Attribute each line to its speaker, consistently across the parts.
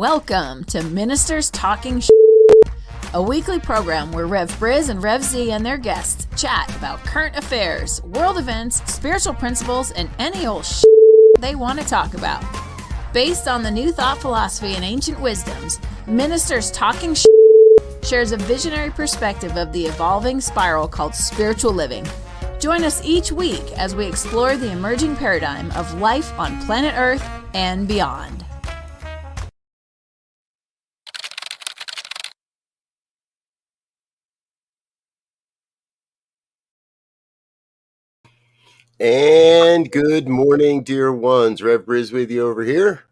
Speaker 1: Welcome to Ministers Talking a weekly program where Rev Briz and Rev Z and their guests chat about current affairs, world events, spiritual principles, and any old they want to talk about. Based on the New Thought philosophy and ancient wisdoms, Ministers Talking shares a visionary perspective of the evolving spiral called spiritual living. Join us each week as we explore the emerging paradigm of life on planet Earth and beyond.
Speaker 2: And good morning, dear ones. Rev Briz with you over here.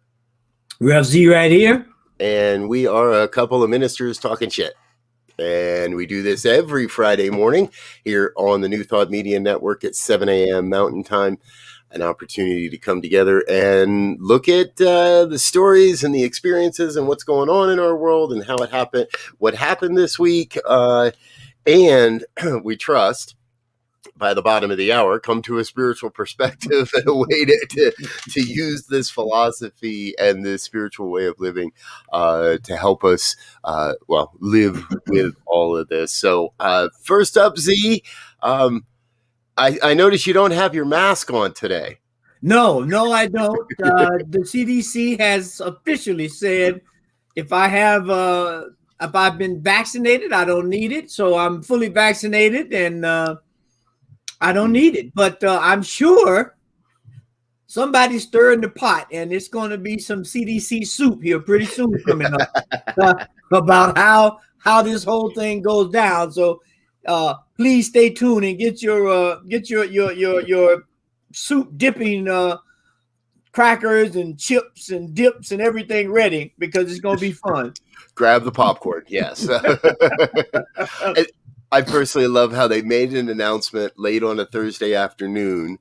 Speaker 3: Rev Z right here.
Speaker 2: And we are a couple of ministers talking shit. And we do this every Friday morning here on the New Thought Media Network at 7 a.m. Mountain Time. An opportunity to come together and look at the stories and the experiences and what's going on in our world and how it happened, what happened this week. And we trust, by the bottom of the hour, come to a spiritual perspective and a way to use this philosophy and this spiritual way of living to help us, live with all of this. So first up, Z, I notice you don't have your mask on today.
Speaker 3: No, I don't. The CDC has officially said if I've been vaccinated, I don't need it. So I'm fully vaccinated and I don't need it. But I'm sure somebody's stirring the pot and it's going to be some CDC soup here pretty soon coming up about how this whole thing goes down. So please stay tuned and get your soup dipping crackers and chips and dips and everything ready because it's going to be fun.
Speaker 2: Grab the popcorn, yes. I personally love how they made an announcement late on a Thursday afternoon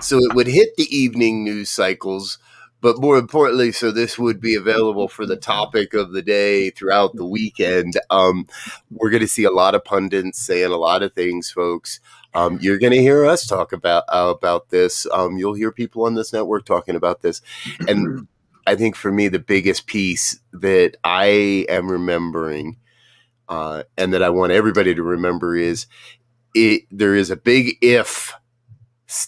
Speaker 2: so it would hit the evening news cycles, but more importantly, so this would be available for the topic of the day throughout the weekend. We're going to see a lot of pundits saying a lot of things, folks. You're going to hear us talk about this. You'll hear people on this network talking about this. And I think for me, the biggest piece that I am remembering and that I want everybody to remember is there is a big if.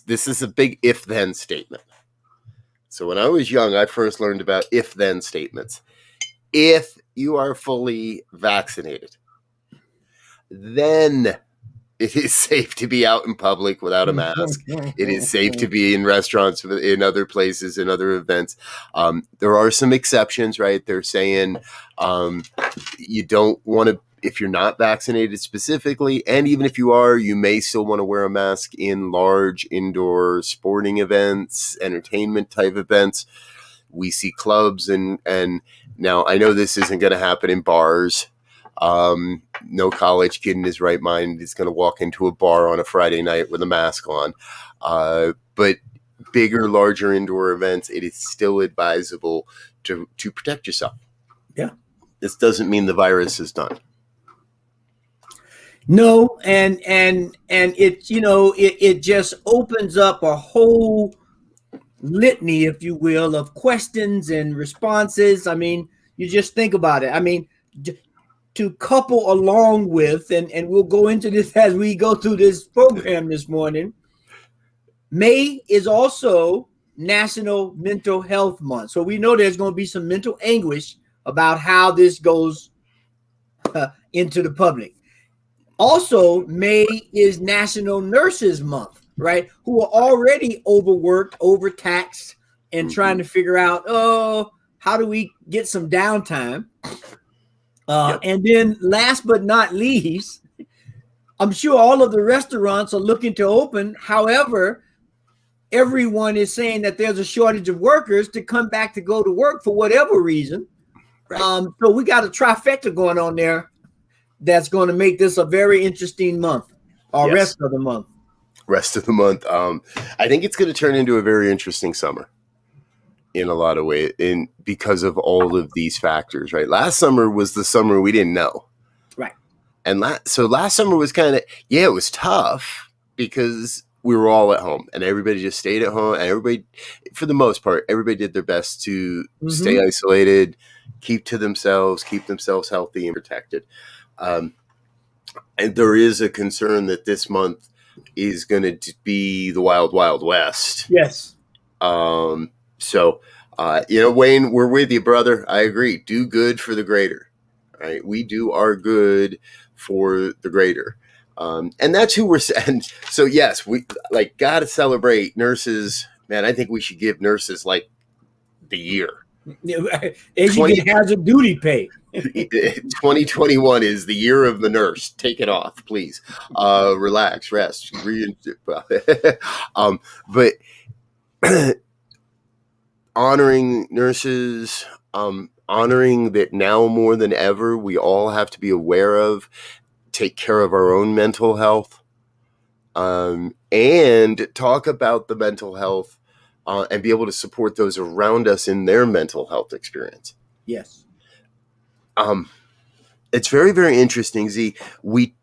Speaker 2: This is a big if-then statement. So when I was young, I first learned about if-then statements. If you are fully vaccinated, then it is safe to be out in public without a mask. It is safe to be in restaurants, in other places, in other events. There are some exceptions, right? They're saying you don't want to, if you're not vaccinated specifically, and even if you are, you may still want to wear a mask in large indoor sporting events, entertainment type events. We see clubs and now I know this isn't going to happen in bars. No college kid in his right mind is going to walk into a bar on a Friday night with a mask on. But bigger, larger indoor events, it is still advisable to protect yourself.
Speaker 3: Yeah.
Speaker 2: This doesn't mean the virus is done.
Speaker 3: No, and it, it just opens up a whole litany, if you will, of questions and responses. I mean, you just think about it. I mean, to couple along with, and we'll go into this as we go through this program this morning, May is also National Mental Health Month. So we know there's going to be some mental anguish about how this goes into the public. Also, May is National Nurses Month, right? Who are already overworked, overtaxed, and trying to figure out, how do we get some downtime? Yep. And then last but not least, I'm sure all of the restaurants are looking to open. However, everyone is saying that there's a shortage of workers to come back to go to work for whatever reason. Right. So we got a trifecta going on there that's going to make this a very interesting month, or rest of the month.
Speaker 2: I think it's going to turn into a very interesting summer in a lot of ways, because of all of these factors, right? Last summer was the summer we didn't know.
Speaker 3: Right.
Speaker 2: And so last summer was kind of, it was tough because we were all at home and everybody just stayed at home, and everybody, for the most part, everybody did their best to stay isolated, keep to themselves, keep themselves healthy and protected. And there is a concern that this month is going to be the wild, wild west.
Speaker 3: Yes.
Speaker 2: So, Wayne, we're with you, brother. I agree. Do good for the greater, right? We do our good for the greater. And that's who we're saying. So yes, we got to celebrate nurses, man. I think we should give nurses like the year.
Speaker 3: As you get hazard duty pay.
Speaker 2: 2021 is the year of the nurse. Take it off, please. Relax, rest. But honoring nurses, honoring that now more than ever, we all have to be aware of, take care of our own mental health, and talk about the mental health and be able to support those around us in their mental health experience.
Speaker 3: Yes.
Speaker 2: It's very, very interesting, Z. We,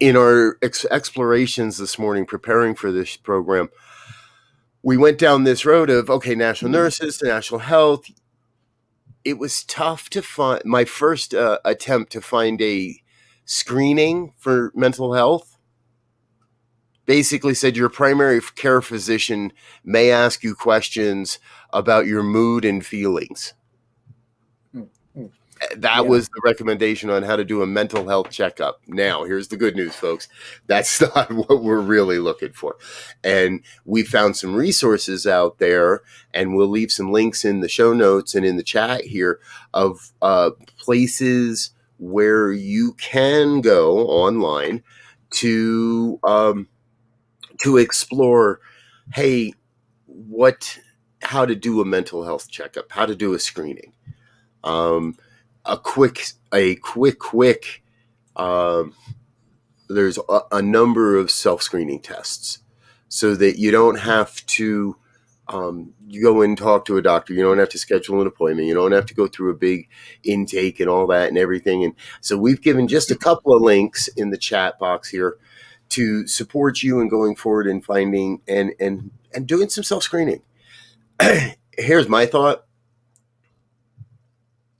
Speaker 2: in our explorations this morning, preparing for this program, we went down this road of, okay, national nurses to national health. It was tough to find. My first attempt to find a screening for mental health basically said your primary care physician may ask you questions about your mood and feelings. That was the recommendation on how to do a mental health checkup. Now, here's the good news, folks. That's not what we're really looking for. And we found some resources out there, and we'll leave some links in the show notes and in the chat here of places where you can go online to explore, hey, how to do a mental health checkup, how to do a screening. There's a number of self-screening tests so that you don't have to you go and talk to a doctor. You don't have to schedule an appointment. You don't have to go through a big intake and all that and everything. And so we've given just a couple of links in the chat box here to support you in going forward and finding and doing some self-screening. Here's my thought.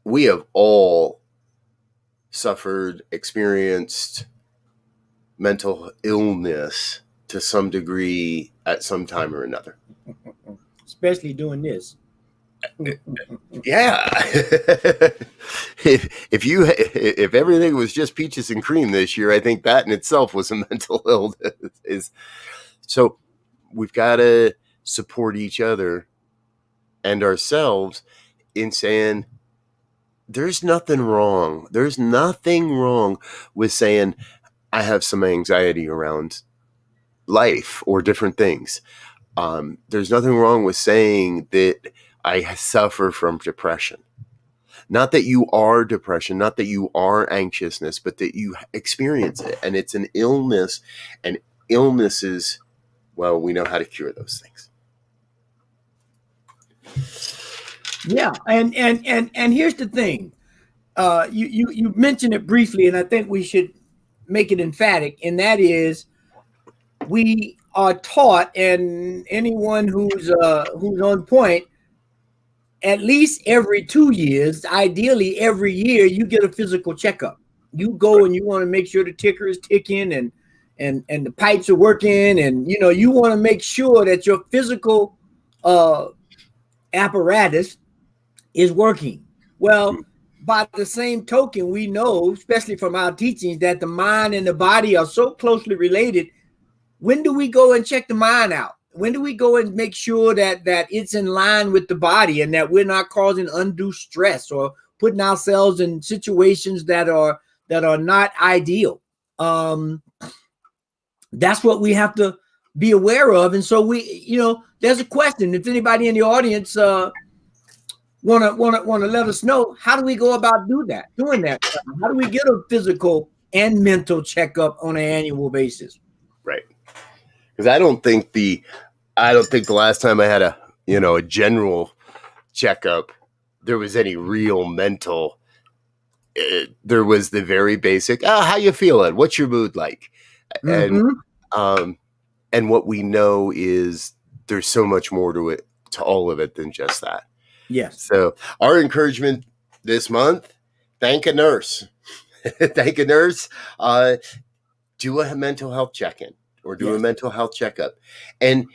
Speaker 2: We have all suffered, experienced mental illness to some degree at some time or another.
Speaker 3: Especially doing this.
Speaker 2: Yeah. If everything was just peaches and cream this year, I think that in itself was a mental illness. So we've got to support each other and ourselves in saying, there's nothing wrong. There's nothing wrong with saying, I have some anxiety around life or different things. There's nothing wrong with saying that I suffer from depression. Not that you are depression, not that you are anxiousness, but that you experience it. And it's an illness, and illnesses, well, we know how to cure those things.
Speaker 3: Yeah, and here's the thing. You mentioned it briefly, and I think we should make it emphatic, and that is we are taught, and anyone who's on point, at least every 2 years, ideally every year, you get a physical checkup. You go and you want to make sure the ticker is ticking and the pipes are working, and you want to make sure that your physical apparatus is working. Well, by the same token, we know, especially from our teachings, that the mind and the body are so closely related. When do we go and check the mind out? When do we go and make sure that it's in line with the body and that we're not causing undue stress or putting ourselves in situations that are not ideal? That's what we have to be aware of. And so there's a question. If anybody in the audience want to let us know, how do we go about doing that? How do we get a physical and mental checkup on an annual basis?
Speaker 2: Right. Because I don't think the last time I had a general checkup, there was any real mental. There was the very basic, how you feeling? What's your mood like? Mm-hmm. And what we know is there's so much more to it, to all of it, than just that.
Speaker 3: Yes.
Speaker 2: So our encouragement this month, thank a nurse. Thank a nurse. Do a mental health check-in or do a mental health checkup. And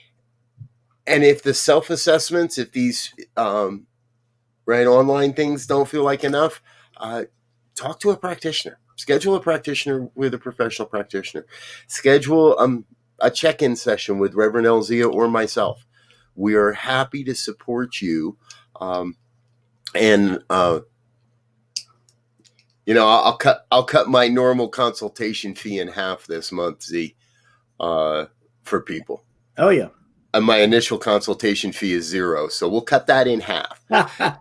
Speaker 2: if the self-assessments, if these online things don't feel like enough, talk to a practitioner. Schedule a practitioner with a professional practitioner. Schedule a check-in session with Reverend Elzia or myself. We are happy to support you. I'll cut my normal consultation fee in half this month, Z, for people.
Speaker 3: Oh yeah.
Speaker 2: And my initial consultation fee is $0, so we'll cut that in half.
Speaker 3: Exactly.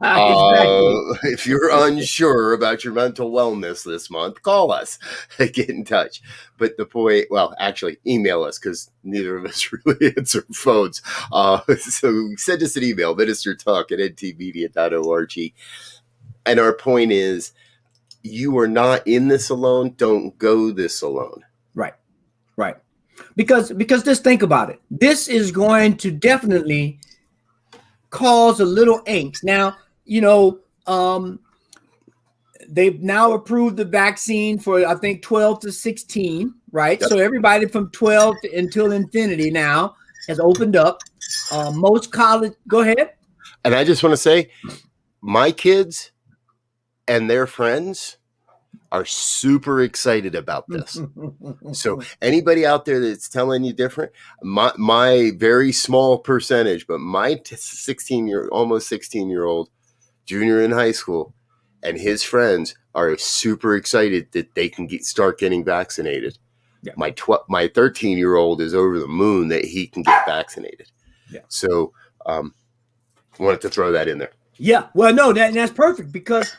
Speaker 2: If you're unsure about your mental wellness this month, call us. Get in touch. But the point, well, actually, email us because neither of us really answer phones. So send us an email, ministertalk@ntmedia.org. And our point is, you are not in this alone. Don't go this alone.
Speaker 3: Right. Because just think about it. This is going to definitely cause a little angst. Now, they've now approved the vaccine for, I think, 12 to 16, right? Yep. So everybody from 12 until infinity now has opened up. Most college, go ahead.
Speaker 2: And I just want to say, my kids and their friends are super excited about this. So anybody out there that's telling you different, my very small percentage, but my almost 16-year-old junior in high school and his friends are super excited that they can start getting vaccinated. Yeah. My 13-year-old is over the moon that he can get vaccinated. Yeah. So wanted to throw that in there.
Speaker 3: Yeah. Well, no, that's perfect because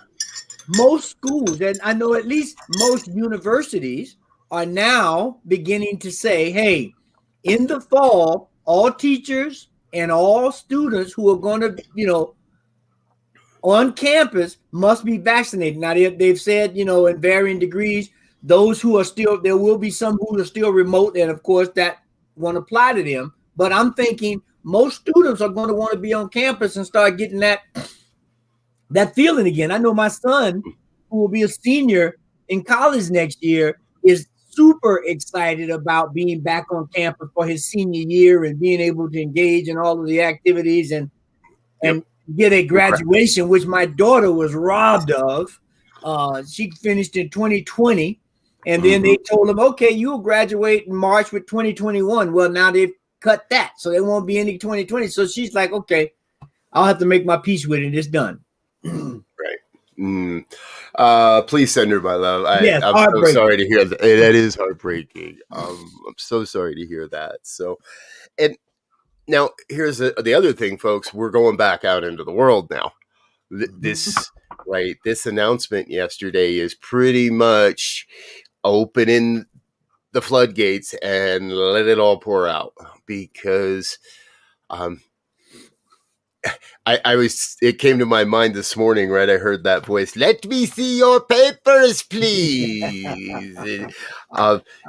Speaker 3: most schools, and I know at least most universities, are now beginning to say, hey, in the fall, all teachers and all students who are going to, on campus must be vaccinated. Now, they've said, in varying degrees, those who are still, there will be some who are still remote, and of course that won't apply to them. But I'm thinking most students are going to want to be on campus and start getting that feeling again. I know my son, who will be a senior in college next year, is super excited about being back on campus for his senior year and being able to engage in all of the activities and get a graduation, which my daughter was robbed of. She finished in 2020, and then they told him, okay, you'll graduate in March with 2021. Well, now they've cut that, so there won't be any 2020. So she's like, okay, I'll have to make my peace with it. It's done.
Speaker 2: Right. Please send her my love.
Speaker 3: I'm
Speaker 2: so sorry to hear that. That is heartbreaking. I'm so sorry to hear that. So, and now here's the other thing, folks. We're going back out into the world now. This announcement yesterday is pretty much opening the floodgates and let it all pour out because, it came to my mind this morning, right? I heard that voice. Let me see your papers, please.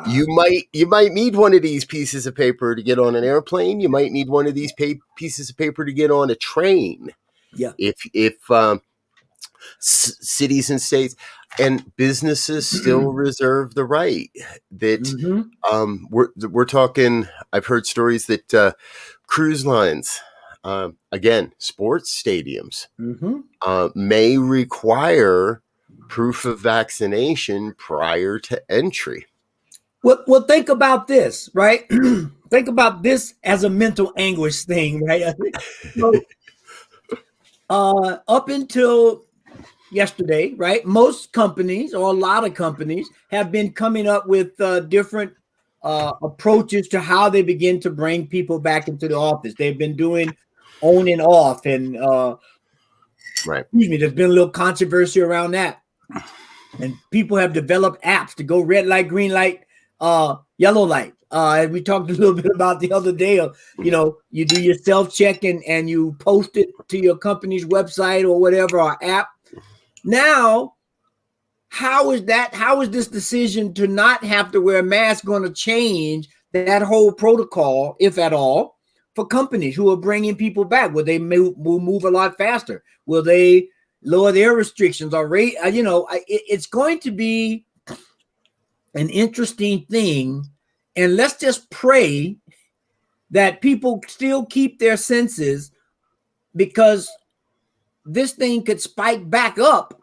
Speaker 2: You might need one of these pieces of paper to get on an airplane. You might need one of these pieces of paper to get on a train.
Speaker 3: Yeah.
Speaker 2: If cities and states and businesses still reserve the right that we're talking. I've heard stories that cruise lines. Again, sports stadiums may require proof of vaccination prior to entry.
Speaker 3: Well, think about this, right? Think about this as a mental anguish thing, right? Up until yesterday, right? Most companies, or a lot of companies, have been coming up with different approaches to how they begin to bring people back into the office. They've been doing on and off, and there's been a little controversy around that, and people have developed apps to go red light, green light, yellow light. And we talked a little bit about the other day of, you do your self-check and you post it to your company's website or whatever, or app. Now, how is this decision to not have to wear a mask going to change that whole protocol, if at all? for companies who are bringing people back? Will they will move a lot faster? Will they lower their restrictions or rate? It's going to be an interesting thing, and let's just pray that people still keep their senses, because this thing could spike back up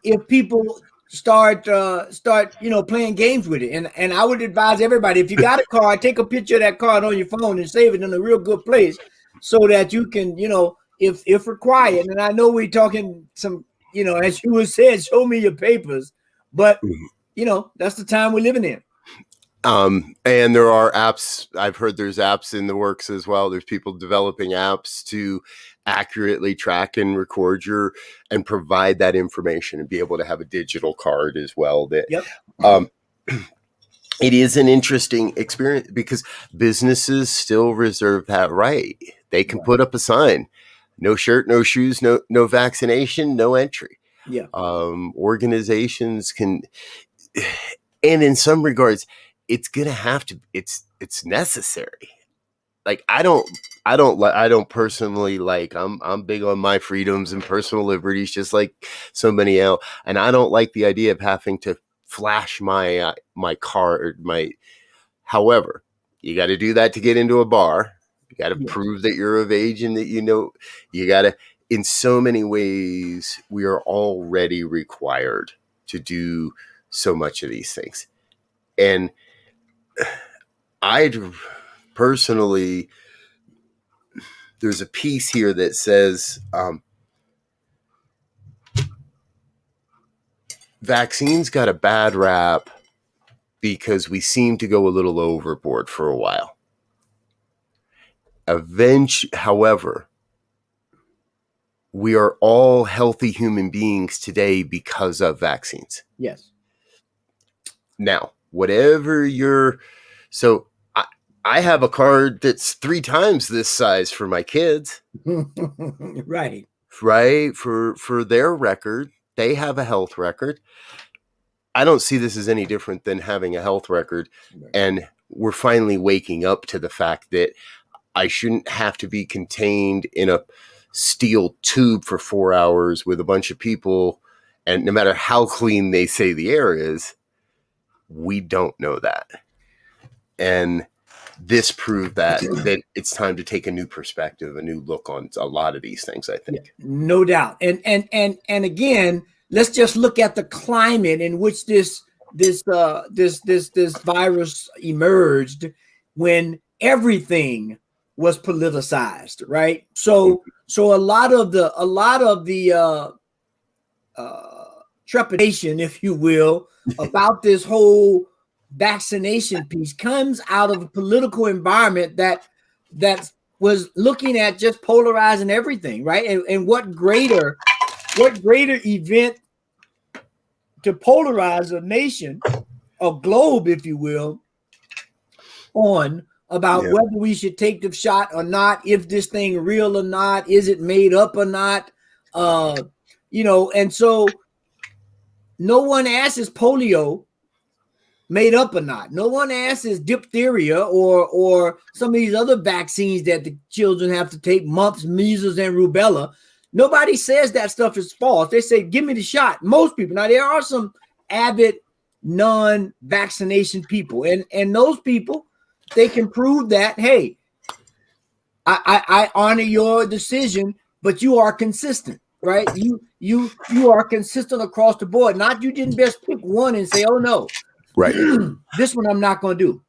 Speaker 3: if people start playing games with it. And I would advise everybody, if you got a card, take a picture of that card on your phone and save it in a real good place so that you can, if required. And I know we're talking some, as you were said, show me your papers, but that's the time we're living in.
Speaker 2: And there are apps. I've heard there's apps in the works as well. There's people developing apps to accurately track and record and provide that information and be able to have a digital card as well. It is an interesting experience because businesses still reserve that right. They can put up a sign, no shirt, no shoes, no vaccination, no entry.
Speaker 3: Yeah.
Speaker 2: Organizations can, and in some regards, it's going to have to, it's necessary. Like, I don't personally I'm big on my freedoms and personal liberties, just like so many else. And I don't like the idea of having to flash my card. However, you got to do that to get into a bar. You got to prove that you're of age and that, you got to, in so many ways, we are already required to do so much of these things. And I personally, there's a piece here that says vaccines got a bad rap because we seem to go a little overboard for a while. However, we are all healthy human beings today because of vaccines.
Speaker 3: Yes.
Speaker 2: Now, I have a card that's 3 times this size for my kids.
Speaker 3: Right.
Speaker 2: For their record, they have a health record. I don't see this as any different than having a health record. Right. And we're finally waking up to the fact that I shouldn't have to be contained in a steel tube for 4 hours with a bunch of people. And no matter how clean they say the air is, we don't know that. And this proved that it's time to take a new perspective, a new look on a lot of these things, I think.
Speaker 3: No doubt. And again, let's just look at the climate in which this virus emerged, when everything was politicized, right? So a lot of the trepidation, if you will, about this whole vaccination piece comes out of a political environment that was looking at just polarizing everything, right? And what greater event to polarize a nation, a globe, if you will, on about whether we should take the shot or not, if this thing real or not, is it made up or not, and so no one asks, is polio made up or not? No one asks, is diphtheria or some of these other vaccines that the children have to take, mumps, measles, and rubella. Nobody says that stuff is false. They say, give me the shot. Most people. Now, there are some avid non-vaccination people, and those people, they can prove that, hey, I honor your decision, but you are consistent, right? You are consistent across the board. Not you didn't best pick one and say, oh no,
Speaker 2: right,
Speaker 3: this one I'm not going to do.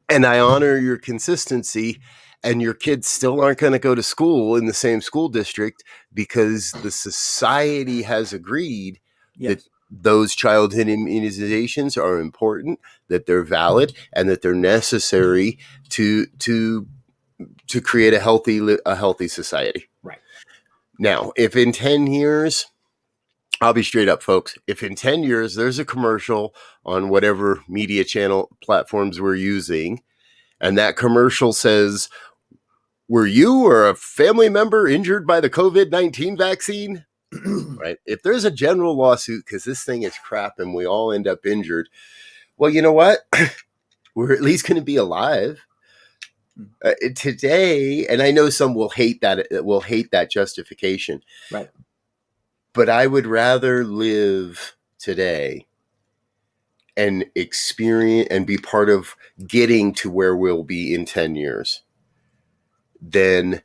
Speaker 2: And I honor your consistency, and your kids still aren't going to go to school in the same school district because the society has agreed that those childhood immunizations are important, that they're valid, and that they're necessary to create a healthy society.
Speaker 3: Right.
Speaker 2: Now, if in 10 years, I'll be straight up, folks, if in 10 years there's a commercial on whatever media channel platforms we're using, and that commercial says, were you or a family member injured by the COVID-19 vaccine? Right. If there's a general lawsuit because this thing is crap and we all end up injured, well, you know what? We're at least going to be alive. Today, and I know some will hate that justification,
Speaker 3: Right.
Speaker 2: but I would rather live today and experience and be part of getting to where we'll be in 10 years than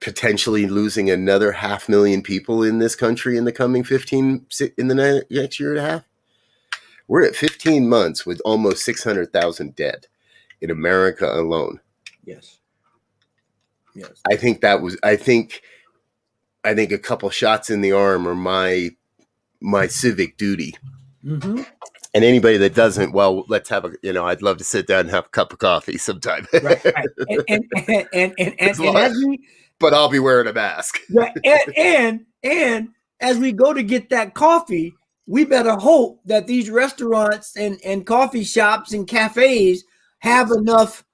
Speaker 2: potentially losing another 500,000 people in this country in the coming in the next year and a half. We're at 15 months with almost 600,000 dead in America alone.
Speaker 3: Yes.
Speaker 2: I think a couple shots in the arm are my civic duty.
Speaker 3: Mm-hmm.
Speaker 2: And anybody that doesn't, well, let's have I'd love to sit down and have a cup of coffee sometime.
Speaker 3: Right.
Speaker 2: But I'll be wearing a mask.
Speaker 3: Right. And as we go to get that coffee, we better hope that these restaurants and coffee shops and cafes have enough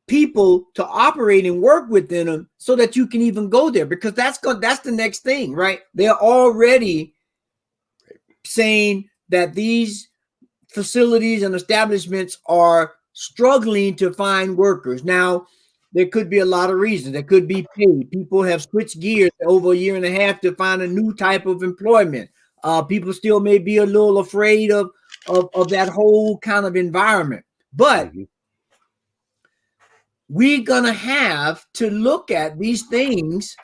Speaker 3: people to operate and work within them so that you can even go there, because that's the next thing, right? They're already saying that these facilities and establishments are struggling to find workers. Now, there could be a lot of reasons. There could be pay. People have switched gears over a year and a half to find a new type of employment. People still may be a little afraid of that whole kind of environment. But we're going to have to look at these things.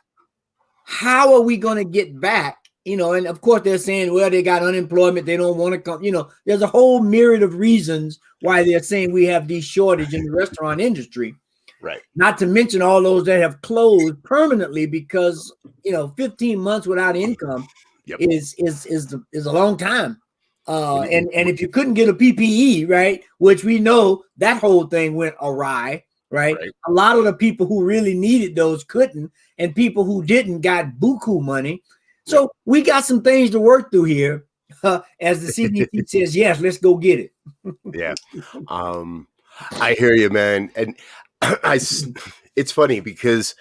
Speaker 3: How are we going to get back? And of course they're saying, well, they got unemployment. They don't want to come. There's a whole myriad of reasons why they're saying we have these shortage in the restaurant industry.
Speaker 2: Right. Not
Speaker 3: to mention all those that have closed permanently because, 15 months without income is a long time. And if you couldn't get a PPE, right, which we know that whole thing went awry, right? A lot of the people who really needed those couldn't, and people who didn't got buku money. So we got some things to work through here. As the CDC says, yes, let's go get it.
Speaker 2: Yeah. I hear you, man. And it's funny because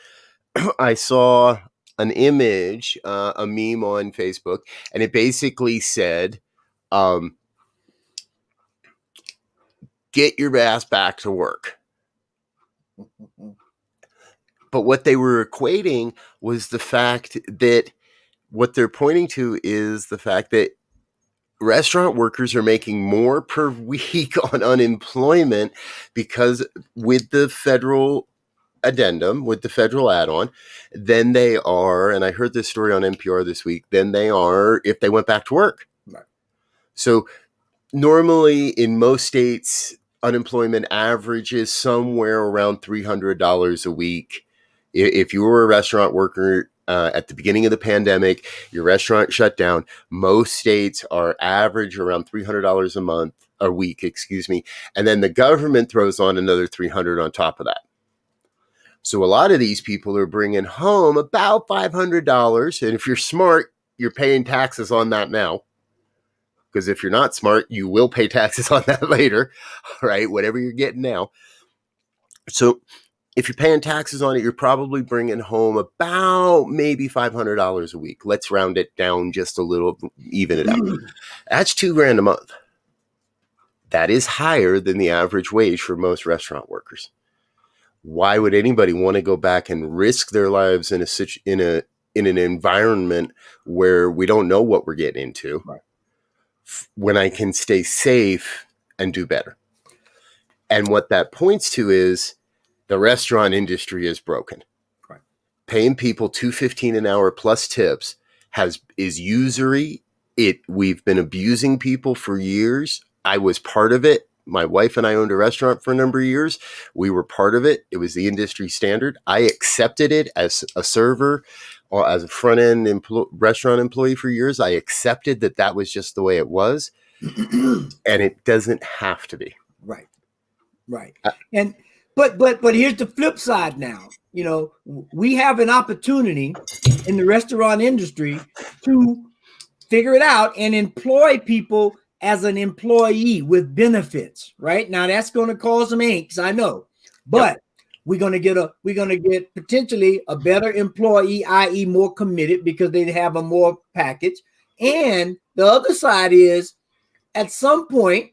Speaker 2: I saw an image, a meme on Facebook, and it basically said, get your ass back to work. But what they were equating was the fact that what they're pointing to is the fact that restaurant workers are making more per week on unemployment because with the federal addendum, with the federal add-on, than they are, and I heard this story on NPR this week, than they are if they went back to work. Right. So normally in most states, unemployment averages somewhere around $300 a week. If you were a restaurant worker at the beginning of the pandemic, your restaurant shut down, most states are average around $300 a week, and then the government throws on another $300 on top of that. So a lot of these people are bringing home about $500, and if you're smart, you're paying taxes on that now. Because if you're not smart, you will pay taxes on that later, right? Whatever you're getting now. So if you're paying taxes on it, you're probably bringing home about maybe $500 a week. Let's round it down just a little, even it out. That's $2,000 a month. That is higher than the average wage for most restaurant workers. Why would anybody want to go back and risk their lives in an environment where we don't know what we're getting into, right, when I can stay safe and do better? And what that points to is the restaurant industry is broken. Right. Paying people $2.15 an hour plus tips is usury. We've been abusing people for years. I was part of it. My wife and I owned a restaurant for a number of years. We were part of it. It was the industry standard. I accepted it as a server or as a front-end restaurant employee for years. I accepted that was just the way it was. And it doesn't have to be.
Speaker 3: Right. Right. But here's the flip side now. We have an opportunity in the restaurant industry to figure it out and employ people as an employee with benefits. Right now, that's going to cause some angst, I know, but we're going to get potentially a better employee, i.e., more committed because they have a more package. And the other side is, at some point,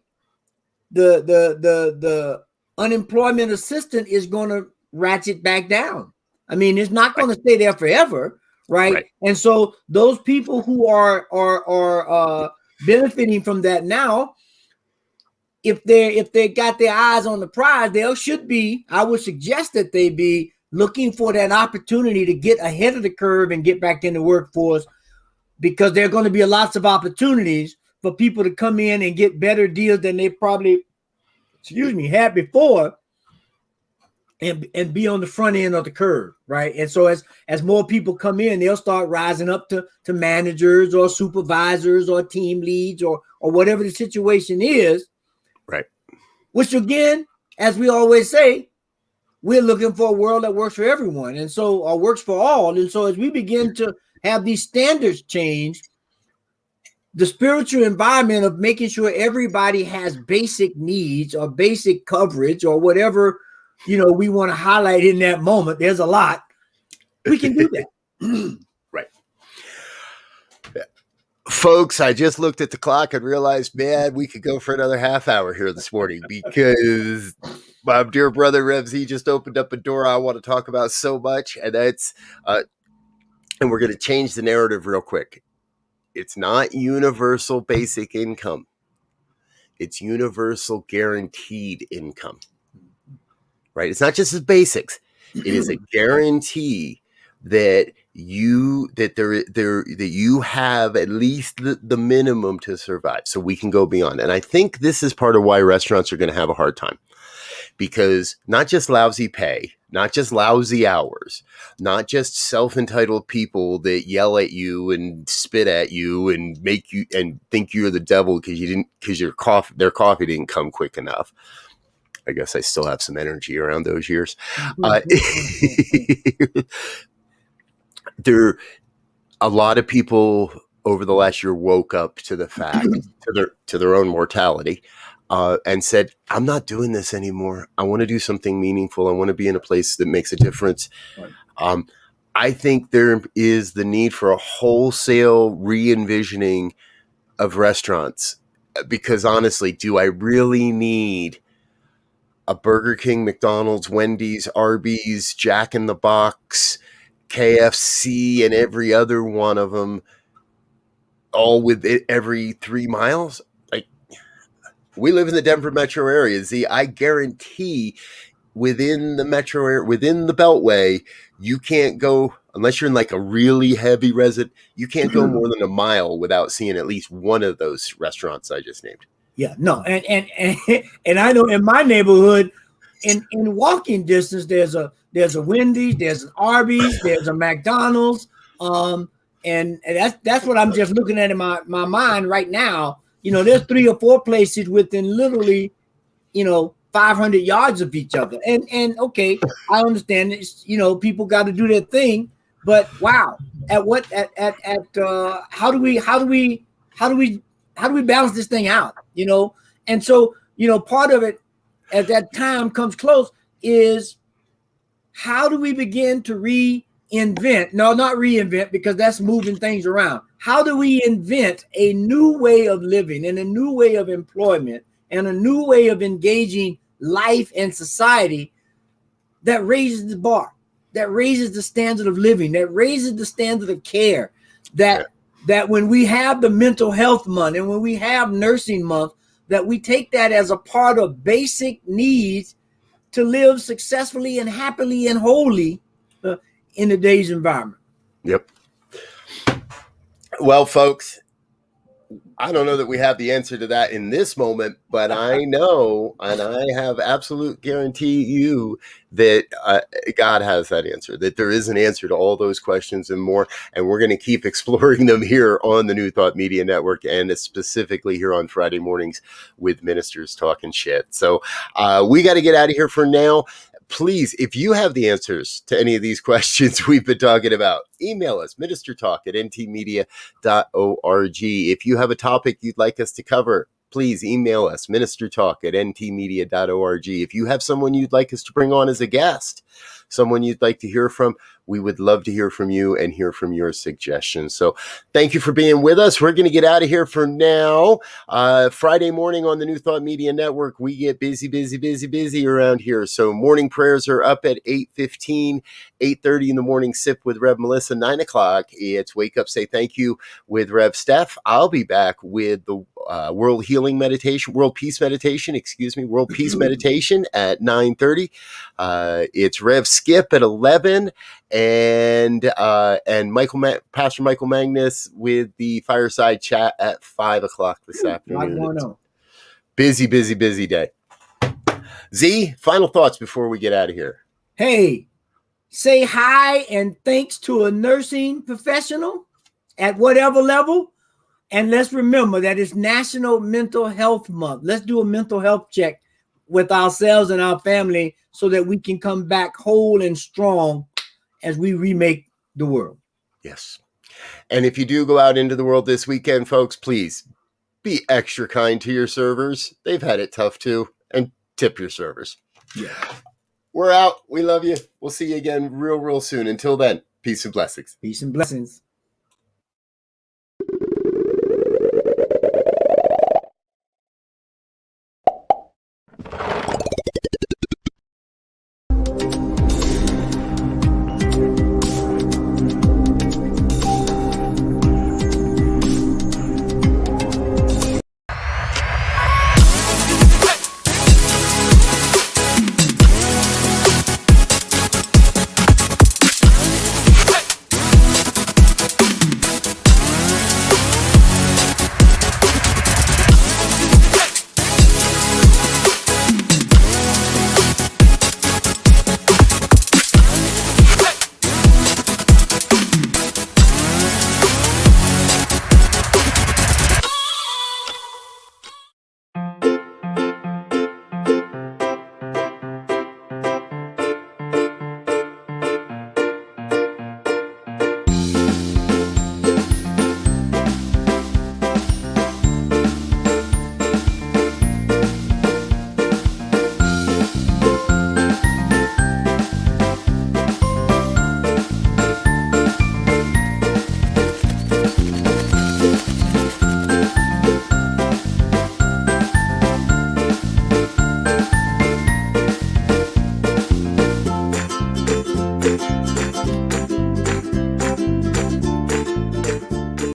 Speaker 3: the unemployment assistance is going to ratchet back down. I mean, it's not going to stay there forever, right? And so those people who are benefiting from that now, if they got their eyes on the prize, they should be. I would suggest that they be looking for that opportunity to get ahead of the curve and get back in the workforce, because there are going to be lots of opportunities for people to come in and get better deals than they probably, had before, and be on the front end of the curve, right? And so as more people come in, they'll start rising up to managers or supervisors or team leads or whatever the situation is.
Speaker 2: Right.
Speaker 3: Which again, as we always say, we're looking for a world that works for everyone, and so or works for all. And so as we begin to have these standards change, the spiritual environment of making sure everybody has basic needs or basic coverage or whatever, we want to highlight in that moment. There's a lot. We can do that.
Speaker 2: Right. Folks, I just looked at the clock and realized, man, we could go for another half hour here this morning, because my dear brother Rev Z just opened up a door I want to talk about so much, and that's and we're going to change the narrative real quick. It's not universal basic income. It's universal guaranteed income. Right? It's not just the basics. It is a guarantee that you have at least the minimum to survive, so we can go beyond. And I think this is part of why restaurants are going to have a hard time, because not just lousy pay, not just lousy hours, not just self-entitled people that yell at you and spit at you and make you and think you're the devil because their coffee didn't come quick enough. I guess I still have some energy around those years. There, a lot of people over the last year woke up to the fact, to their own mortality, and said, "I'm not doing this anymore. I want to do something meaningful. I want to be in a place that makes a difference." I think there is the need for a wholesale re-envisioning of restaurants, because honestly, do I really need a Burger King, McDonald's, Wendy's, Arby's, Jack in the Box, KFC, and every other one of them, all with it every 3 miles? Like, we live in the Denver metro area. Z, I guarantee within the metro area, within the Beltway, you can't go, unless you're in like a really heavy resident, you can't go more than a mile without seeing at least one of those restaurants I just named.
Speaker 3: Yeah, no, and I know in my neighborhood, in walking distance, there's a Wendy's, there's an Arby's, there's a McDonald's, and that's what I'm just looking at in my mind right now. There's 3 or 4 places within literally, 500 yards of each other, and okay, I understand it's, people got to do their thing, but wow, how do we balance this thing out? And so, part of it as that time comes close is, how do we begin to reinvent? No, not reinvent, because that's moving things around. How do we invent a new way of living and a new way of employment and a new way of engaging life and society that raises the bar, that raises the standard of living, that raises the standard of care, that when we have the mental health month and when we have nursing month, that we take that as a part of basic needs to live successfully and happily and wholly in today's environment.
Speaker 2: Yep. Well, folks, I don't know that we have the answer to that in this moment, but I know, and I have absolute guarantee you that God has that answer, that there is an answer to all those questions and more. And we're going to keep exploring them here on the New Thought Media Network, and specifically here on Friday mornings with Ministers Talking Shit. So we got to get out of here for now. Please, if you have the answers to any of these questions we've been talking about, email us, ministertalk@ntmedia.org. If you have a topic you'd like us to cover, please email us, ministertalk@ntmedia.org. If you have someone you'd like us to bring on as a guest, someone you'd like to hear from, We would love to hear from you and hear from your suggestions. So thank you for being with us. We're going to get out of here for now. Friday morning on the New Thought Media Network, we get busy around here. So morning prayers are up at 8:15, 8:30 in the morning. Sip with Rev Melissa, 9 o'clock. It's Wake Up, Say Thank You with Rev Steph. I'll be back with the World Peace Meditation at 9:30. It's Rev Skip at 11, and Pastor Michael Magnus with the Fireside Chat at 5 o'clock this afternoon. Busy day. Z, final thoughts before we get out of here.
Speaker 3: Hey, say hi and thanks to a nursing professional at whatever level. And let's remember that it's National Mental Health Month. Let's do a mental health check with ourselves and our family so that we can come back whole and strong as we remake the world.
Speaker 2: Yes. And if you do go out into the world this weekend, folks, please be extra kind to your servers. They've had it tough too. And tip your servers.
Speaker 3: Yeah.
Speaker 2: We're out. We love you. We'll see you again real soon. Until then, peace and blessings.
Speaker 3: Peace and blessings.